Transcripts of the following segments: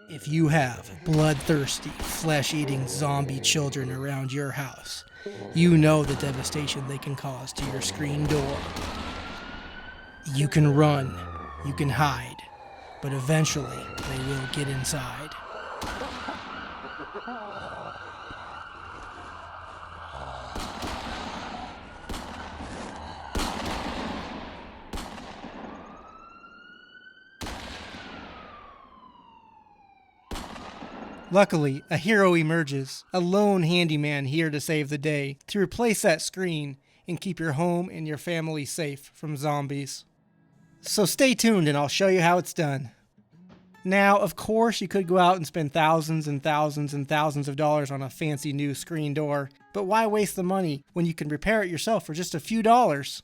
If you have bloodthirsty, flesh-eating zombie children around your house, you know the devastation they can cause to your screen door. You can run, you can hide, but eventually they will get inside. Luckily, a hero emerges, a lone handyman here to save the day, to replace that screen and keep your home and your family safe from zombies. So stay tuned and I'll show you how it's done. Now, of course, you could go out and spend thousands and thousands and thousands of dollars on a fancy new screen door, but why waste the money when you can repair it yourself for just a few dollars?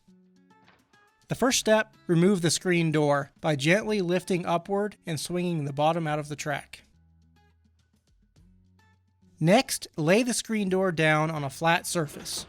The first step, remove the screen door by gently lifting upward and swinging the bottom out of the track. Next, lay the screen door down on a flat surface.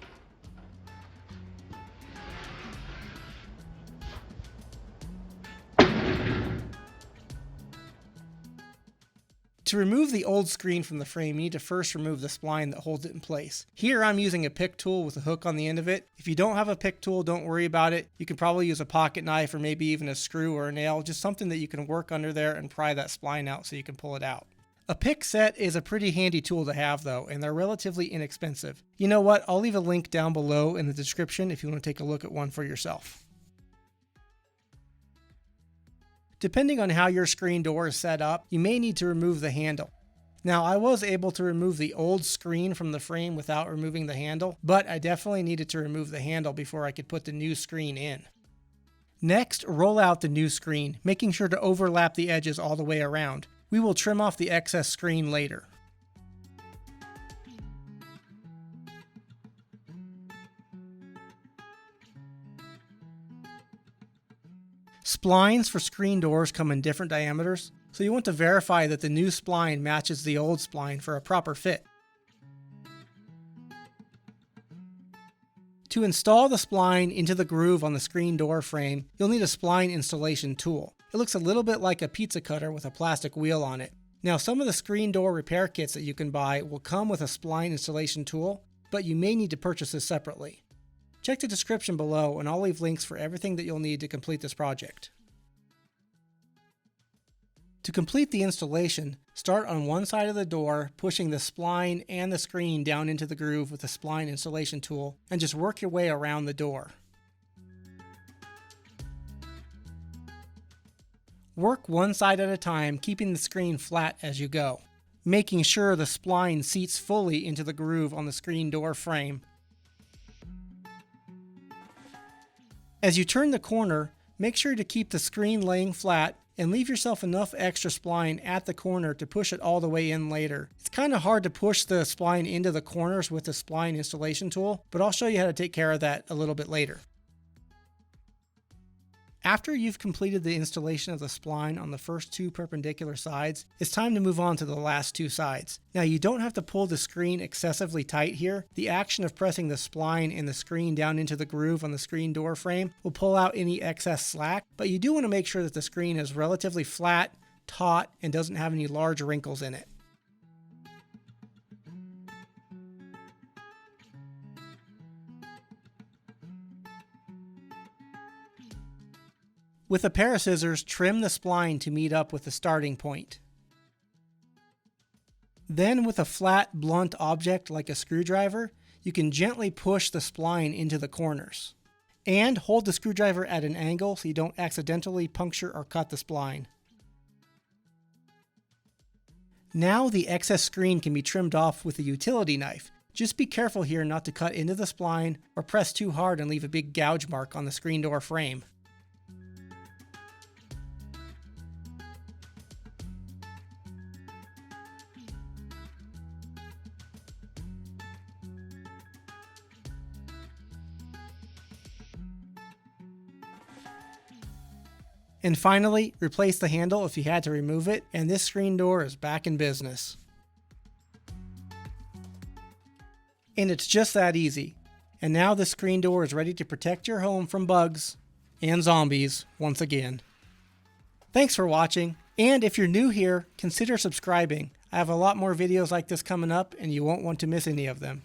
To remove the old screen from the frame, you need to first remove the spline that holds it in place. Here I'm using a pick tool with a hook on the end of it. If you don't have a pick tool, don't worry about it. You can probably use a pocket knife or maybe even a screw or a nail, just something that you can work under there and pry that spline out so you can pull it out. A pick set is a pretty handy tool to have though, and they're relatively inexpensive. You know what, I'll leave a link down below in the description if you want to take a look at one for yourself. Depending on how your screen door is set up, you may need to remove the handle. Now, I was able to remove the old screen from the frame without removing the handle, but I definitely needed to remove the handle before I could put the new screen in. Next, roll out the new screen, making sure to overlap the edges all the way around. We will trim off the excess screen later. Splines for screen doors come in different diameters, so you want to verify that the new spline matches the old spline for a proper fit. To install the spline into the groove on the screen door frame, you'll need a spline installation tool. It looks a little bit like a pizza cutter with a plastic wheel on it. Now, some of the screen door repair kits that you can buy will come with a spline installation tool, but you may need to purchase this separately. Check the description below and I'll leave links for everything that you'll need to complete this project. To complete the installation, start on one side of the door, pushing the spline and the screen down into the groove with the spline installation tool, and just work your way around the door. Work one side at a time, keeping the screen flat as you go, making sure the spline seats fully into the groove on the screen door frame. As you turn the corner, make sure to keep the screen laying flat and leave yourself enough extra spline at the corner to push it all the way in later. It's kind of hard to push the spline into the corners with the spline installation tool, but I'll show you how to take care of that a little bit later. After you've completed the installation of the spline on the first two perpendicular sides, it's time to move on to the last two sides. Now, you don't have to pull the screen excessively tight here. The action of pressing the spline and the screen down into the groove on the screen door frame will pull out any excess slack, but you do want to make sure that the screen is relatively flat, taut, and doesn't have any large wrinkles in it. With a pair of scissors, trim the spline to meet up with the starting point. Then with a flat, blunt object like a screwdriver, you can gently push the spline into the corners. And hold the screwdriver at an angle so you don't accidentally puncture or cut the spline. Now the excess screen can be trimmed off with a utility knife. Just be careful here not to cut into the spline or press too hard and leave a big gouge mark on the screen door frame. And finally, replace the handle if you had to remove it, and this screen door is back in business. And it's just that easy. And now the screen door is ready to protect your home from bugs and zombies once again. Thanks for watching. And if you're new here, consider subscribing. I have a lot more videos like this coming up, and you won't want to miss any of them.